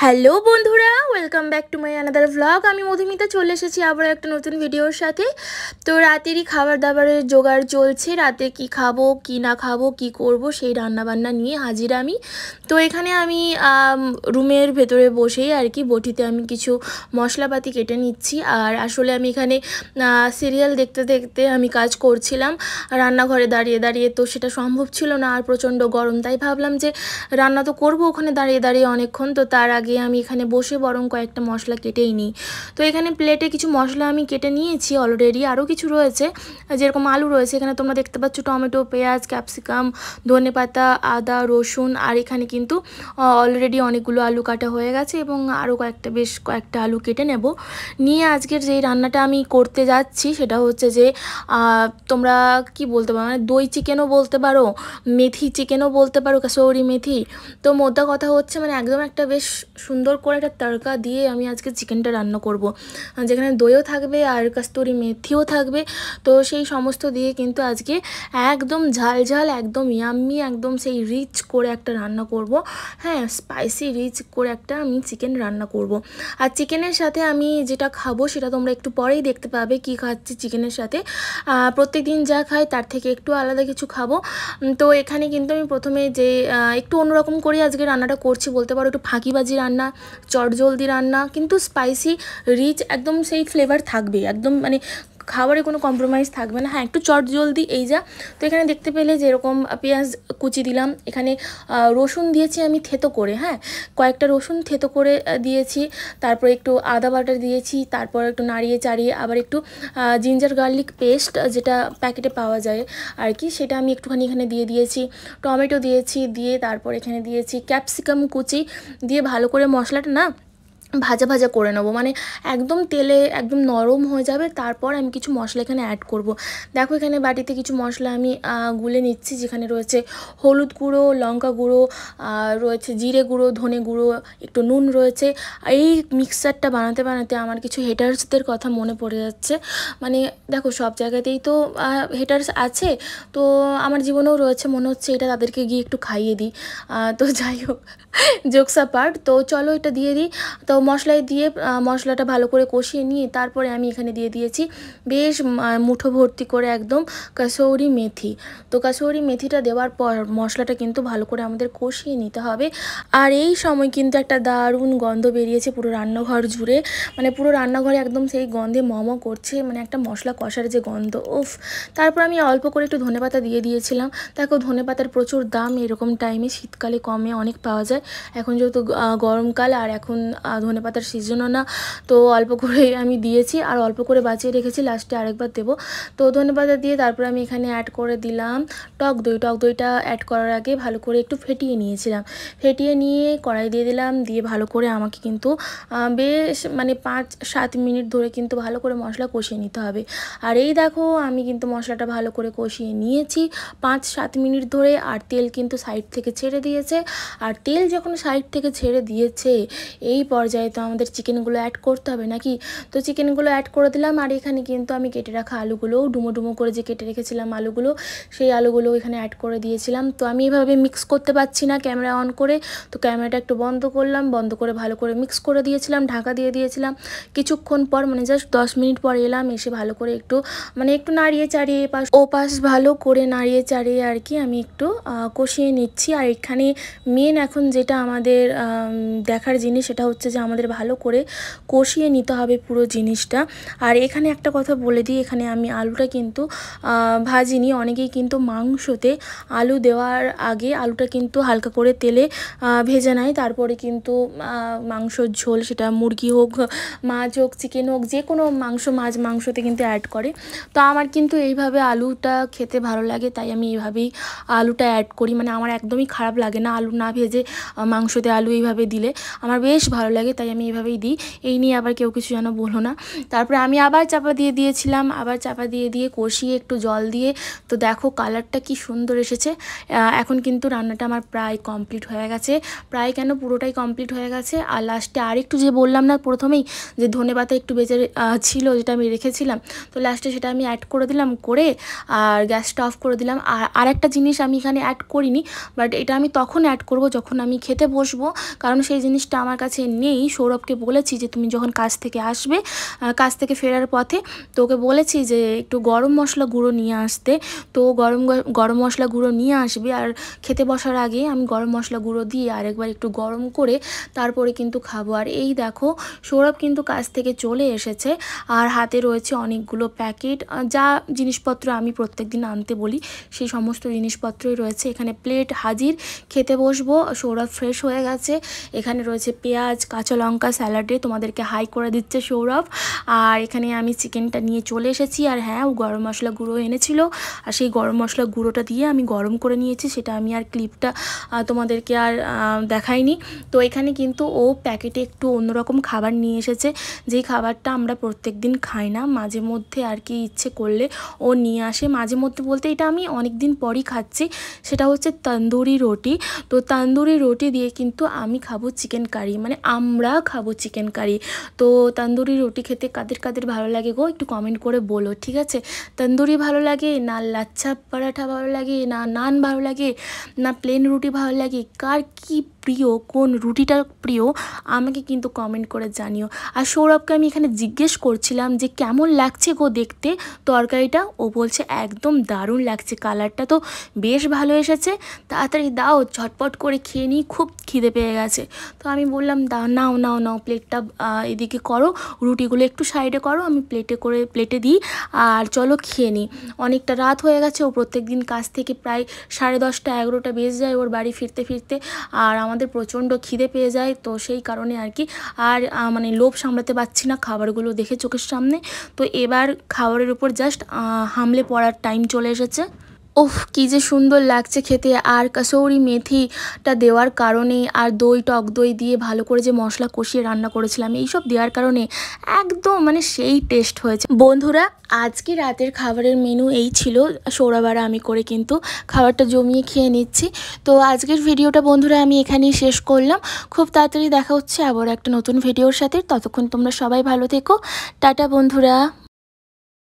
Hello বন্ধুরা, welcome back to my another vlog. আমি মধুমিতা চলে এসেছি আবার একটা নতুন ভিডিওর সাথে। তো রাতেরই খাবার দাবারের জোগাড় চলছে। রাতে কি খাবো কি না খাবো কি করব সেই রান্নাবান্না নিয়ে হাজির আমি। তো এখানে আমি রুমের ভেতরে বসেই আর কি বটিতে আমি কিছু মশলাপাতি কেটে নিচ্ছি। আর আসলে আমি এখানে সিরিয়াল দেখতে দেখতে আমি কাজ করছিলাম রান্নাঘরে দাঁড়িয়ে দাঁড়িয়ে। তো সেটা সম্ভব ছিল না, আর প্রচণ্ড গরম, তাই ভাবলাম যে রান্না তো করবো ওখানে দাঁড়িয়ে দাঁড়িয়ে অনেকক্ষণ, তো তার আগে আমি এখানে বসে বরং কয়েকটা মশলা কেটেই নিই। তো এখানে প্লেটে কিছু মশলা আমি কেটে নিয়েছি অলরেডি, আরও কিছু রয়েছে যেরকম আলু রয়েছে এখানে তোমরা দেখতে পাচ্ছ, টমেটো, পেঁয়াজ, ক্যাপসিকাম, ধনেপাতা, আদা, রসুন। আর এখানে কিন্তু অলরেডি অনেকগুলো আলু কাটা হয়ে গেছে এবং আরও বেশ কয়েকটা আলু কেটে নেব। নিয়ে আজকের যেই রান্নাটা আমি করতে যাচ্ছি সেটা হচ্ছে যে তোমরা কি বলতে পারো, মানে দই চিকেনও বলতে পারো, মেথি চিকেনও বলতে পারো, কাসৌরি মেথি। তো মোদ্দা কথা হচ্ছে মানে একদম একটা বেশ সুন্দর করে একটা তড়কা দিয়ে আমি আজকে চিকেনটা রান্না করব, যেখানে দইও থাকবে আর কস্তুরি মেথিও থাকবে। তো সেই সমস্ত দিয়ে কিন্তু আজকে একদম ঝাল ঝাল, একদম ইয়াম্মি, একদম সেই রিচ করে একটা রান্না করব। হ্যাঁ, স্পাইসি রিচ করে একটা আমি চিকেন রান্না করব। আর চিকেনের সাথে আমি যেটা খাবো সেটা তোমরা একটু পরেই দেখতে পাবে কি খাচ্ছি চিকেনের সাথে। প্রত্যেক দিন যা খাই তার থেকে একটু আলাদা কিছু খাবো। তো এখানে কিন্তু আমি প্রথমে যে একটু অন্যরকম করে আজকে রান্নাটা করছি বলতে পারো, একটু ফাঁকিবাজি রান্না, চটজলদি রান্না, কিন্তু স্পাইসি রিচ একদম সেই ফ্লেভার থাকবে, একদম মানে খাবারে কোনো কম্প্রোমাইজ থাকবে না। হ্যাঁ, একটু চটজলদি এই যা। তো এখানে দেখতে পেলে যেরকম পেঁয়াজ কুচি দিলাম, এখানে রসুন দিয়েছি আমি থেতো করে, হ্যাঁ কয়েকটা রসুন থেতো করে দিয়েছি। তারপর একটু আদা বাটা দিয়েছি, তারপর একটু নাড়িয়ে চাড়িয়ে আবার একটু জিঞ্জার গার্লিক পেস্ট যেটা প্যাকেটে পাওয়া যায় আর কি, সেটা আমি একটুখানি এখানে দিয়ে দিয়েছি। টমেটো দিয়েছি, দিয়ে তারপর এখানে দিয়েছি ক্যাপসিকাম কুচি, দিয়ে ভালো করে মশলাটা না ভাজা ভাজা করে নেবো, মানে একদম তেলে একদম নরম হয়ে যাবে। তারপর আমি কিছু মশলা এখানে অ্যাড করব। দেখো এখানে বাটিতে কিছু মশলা আমি গুলে নিচ্ছি, যেখানে রয়েছে হলুদ গুঁড়ো, লঙ্কা গুঁড়ো, রয়েছে জিরে গুঁড়ো, ধনে গুঁড়ো, একটু নুন রয়েছে। এই মিক্সচারটা বানাতে বানাতে আমার কিছু হেটার্সদের কথা মনে পড়ে যাচ্ছে। মানে দেখো সব জায়গাতেই তো হেটার্স আছে, তো আমার জীবনেও রয়েছে, মনে হচ্ছে এটা তাদেরকে গিয়ে একটু খাইয়ে দিই। তো যাই হোক, জোকস অ্যাপার্ট, তো চলো এটা দিয়ে দিই। তো মশলায় দিয়ে মশলাটা ভালো করে কষিয়ে নিয়ে তারপরে আমি এখানে দিয়ে দিয়েছি বেশ মুঠো ভর্তি করে একদম কাসৌরি মেথি। তো কাসৌরি মেথিটা দেওয়ার পর মশলাটা কিন্তু ভালো করে আমাদের কষিয়ে নিতে হবে। আর এই সময় কিন্তু একটা দারুণ গন্ধ বেরিয়েছে পুরো রান্নাঘর জুড়ে, মানে পুরো রান্নাঘরে একদম সেই গন্ধে মমো করছে, মানে একটা মশলা কষার যে গন্ধ, উফ। তারপর আমি অল্প করে একটু ধনেপাতা দিয়ে দিয়েছিলাম। দেখো ধনেপাতার প্রচুর দাম এরকম টাইমে, শীতকালে কমে অনেক পাওয়া যায়, এখন যেহেতু গরমকাল আর এখন ধনেপাতার সিজনও না, তো অল্প করে আমি দিয়েছি আর অল্প করে বাঁচিয়ে রেখেছি, লাস্টে আরেকবার দেবো। তো ধনেপাতা দিয়ে তারপর আমি এখানে অ্যাড করে দিলাম টক দই। টক দইটা অ্যাড করার আগে ভালো করে একটু ফেটিয়ে নিয়েছিলাম, ফেটিয়ে নিয়ে কড়াই দিয়ে দিলাম, দিয়ে ভালো করে আমাকে কিন্তু বেশ মানে 5-7 মিনিট ধরে কিন্তু ভালো করে মশলা কষিয়ে নিতে হবে। আর এই দেখো আমি কিন্তু মশলাটা ভালো করে কষিয়ে নিয়েছি 5-7 মিনিট ধরে, আর তেল কিন্তু সাইড থেকে ছেড়ে দিয়েছে। আর তেল যখন সাইড থেকে ছেড়ে দিয়েছে এই পর্যায়ে তো আমাদের চিকেনগুলো অ্যাড করতে হবে নাকি। তো চিকেনগুলো অ্যাড করে দিলাম, আর এখানে কিন্তু আমি কেটে রাখা আলুগুলোও ডুমো ডুমো করে যে কেটে রেখেছিলাম আলুগুলো, সেই আলুগুলো এখানে অ্যাড করে দিয়েছিলাম। তো আমি এভাবে মিক্স করতে পারছি না ক্যামেরা অন করে, তো ক্যামেরাটা একটু বন্ধ করলাম, বন্ধ করে ভালো করে মিক্স করে দিয়েছিলাম, ঢাকা দিয়ে দিয়েছিলাম। কিছুক্ষণ পর মানে জাস্ট 10 মিনিট পর এলাম, এসে ভালো করে একটু মানে একটু নাড়িয়ে চাড়িয়ে ও পাশ ভালো করে নাড়িয়ে চাড়িয়ে আর কি আমি একটু কষিয়ে নিচ্ছি। আর এখানে মেন এখন যেটা আমাদের দেখার জিনিস সেটা হচ্ছে যে আমাদের ভালো করে কষিয়ে নিতে হবে পুরো জিনিসটা। আর এখানে একটা কথা বলে দিই, এখানে আমি আলুটা কিন্তু ভাজিনি। অনেকেই কিন্তু মাংসতে আলু দেওয়ার আগে আলুটা কিন্তু হালকা করে তেলে ভেজে নেয়, তারপরে কিন্তু মাংসর ঝোল, সেটা মুরগি হোক, মাছ হোক, চিকেন হোক, যে কোনো মাংস, মাছ মাংসতে কিন্তু অ্যাড করে। তো আমার কিন্তু এইভাবে আলুটা খেতে ভালো লাগে, তাই আমি এইভাবেই আলুটা অ্যাড করি। মানে আমার একদমই খারাপ লাগে না আলু না ভেজে মাংসতে আলু এইভাবে দিলে, আমার বেশ ভালো লাগে, তাই আমি এভাবেই দিই। এই নিয়ে আবার কেউ কিছু যেন বলো না। তারপরে আমি আবার চাপা দিয়ে দিয়েছিলাম, আবার চাপা দিয়ে কষিয়ে একটু জল দিয়ে, তো দেখো কালারটা কি সুন্দর এসেছে। এখন কিন্তু রান্নাটা আমার প্রায় কমপ্লিট হয়ে গেছে, প্রায় কেন পুরোটাই কমপ্লিট হয়ে গেছে। আর লাস্টে আরেকটু যে বললাম না প্রথমেই যে ধনেপাতা একটু বেঁচে ছিল যেটা আমি রেখেছিলাম, তো লাস্টে সেটা আমি অ্যাড করে দিলাম, করে আর গ্যাসটা অফ করে দিলাম। আর আরেকটা জিনিস আমি এখানে অ্যাড করিনি, বাট এটা আমি তখন অ্যাড করব যখন আমি খেতে বসবো, কারণ সেই জিনিসটা আমার কাছে নেই। সৌরভকে বলেছি যে তুমি যখন কাজ থেকে আসবে, কাজ থেকে ফেরার পথে তোকে বলেছি যে একটু গরম মশলা গুঁড়ো নিয়ে আসতে, তো গরম মশলা গুঁড়ো নিয়ে আসবে। আর খেতে বসার আগে আমি গরম মশলা গুঁড়ো দিয়ে আরেকবার একটু গরম করে তারপরে কিন্তু খাবো। আর এই দেখো সৌরভ কিন্তু কাজ থেকে চলে এসেছে, আর হাতে রয়েছে অনেকগুলো প্যাকেট, যা জিনিসপত্র আমি প্রত্যেকদিন আনতে বলি সেই সমস্ত জিনিসপত্রই রয়েছে। এখানে প্লেট হাজির, খেতে বসবো। সৌরভ ফ্রেশ হয়ে গেছে, এখানে রয়েছে পেঁয়াজ, কাঁচা লঙ্কা, স্যালাডে তোমাদেরকে হাই করে দিচ্ছে সৌরভ। আর এখানে আমি চিকেনটা নিয়ে চলে এসেছি, আর হ্যাঁ ও গরম মশলা গুঁড়ো এনেছিল, আর সেই গরম মশলা গুঁড়োটা দিয়ে আমি গরম করে নিয়েছি। সেটা আমি আর ক্লিপটা তোমাদেরকে আর দেখাইনি। তো এখানে কিন্তু ও প্যাকেটে একটু অন্যরকম খাবার নিয়ে এসেছে, যেই খাবারটা আমরা প্রত্যেক দিন খাই না, মাঝে মধ্যে আর কি ইচ্ছে করলে ও নিয়ে আসে। মাঝে মধ্যে বলতে এটা আমি অনেক দিন পরই খাচ্ছি, সেটা হচ্ছে তন্দুরি রুটি। তো তন্দুরি রুটি দিয়ে কিন্তু আমি খাবো চিকেন কারি, মানে আমরা খাবো চিকেন কারি। তো তন্দুরি রুটি খেতে কাদের কাদের ভালো লাগে গো, একটু কমেন্ট করে বলো, ঠিক আছে? তন্দুরি ভালো লাগে না লাচ্ছা পরাঠা ভালো লাগে, না নান ভালো লাগে, না প্লেন রুটি ভালো লাগে, কার কি প্রিয়, কোন রুটিটা প্রিয় আমাকে কিন্তু কমেন্ট করে জানিও। আর সৌরভকে আমি এখানে জিজ্ঞেস করছিলাম যে কেমন লাগছে গো দেখতে তরকারিটা, ও বলছে একদম দারুণ লাগছে, কালারটা তো বেশ ভালো এসেছে, তাড়াতাড়ি দাও ঝটপট করে খেয়ে নিই, খুব খিদে পেয়ে গেছে। তো আমি বললাম দাও, নাও নাও নাও প্লেটটা এদিকে করো, রুটিগুলো একটু সাইডে করো, আমি প্লেটে দিই, আর চলো খেয়ে নিই। অনেকটা রাত হয়ে গেছে, ও প্রত্যেক দিন কাজ থেকে প্রায় 10:30 11টা বেজে যায় ওর বাড়ি ফিরতে ফিরতে, আর আমাদের প্রচণ্ড খিদে পেয়ে যায়, তো সেই কারণে আর কি আর মানে লোভ সামলাতে পারছি না খাবারগুলো দেখে চোখের সামনে। তো এবার খাবারের উপর জাস্ট হামলে পড়ার টাইম চলে এসেছে। ওফ কী যে সুন্দর লাগছে খেতে। আর কাসৌরি মেথিটা দেওয়ার কারণে, আর টক দই দিয়ে ভালো করে যে মশলা কষিয়ে রান্না করেছিলাম, এইসব দেওয়ার কারণে একদম মানে সেই টেস্ট হয়েছে। বন্ধুরা আজকে রাতের খাবারের মেনু এই ছিল, সৌরভ আর আমি করে কিন্তু খাবারটা জমিয়ে খেয়ে নিচ্ছি। তো আজকের ভিডিওটা বন্ধুরা আমি এখানেই শেষ করলাম। খুব তাড়াতাড়ি দেখা হচ্ছে আবার একটা নতুন ভিডিওর সাথে, ততক্ষণ তোমরা সবাই ভালো থেকো। টাটা বন্ধুরা।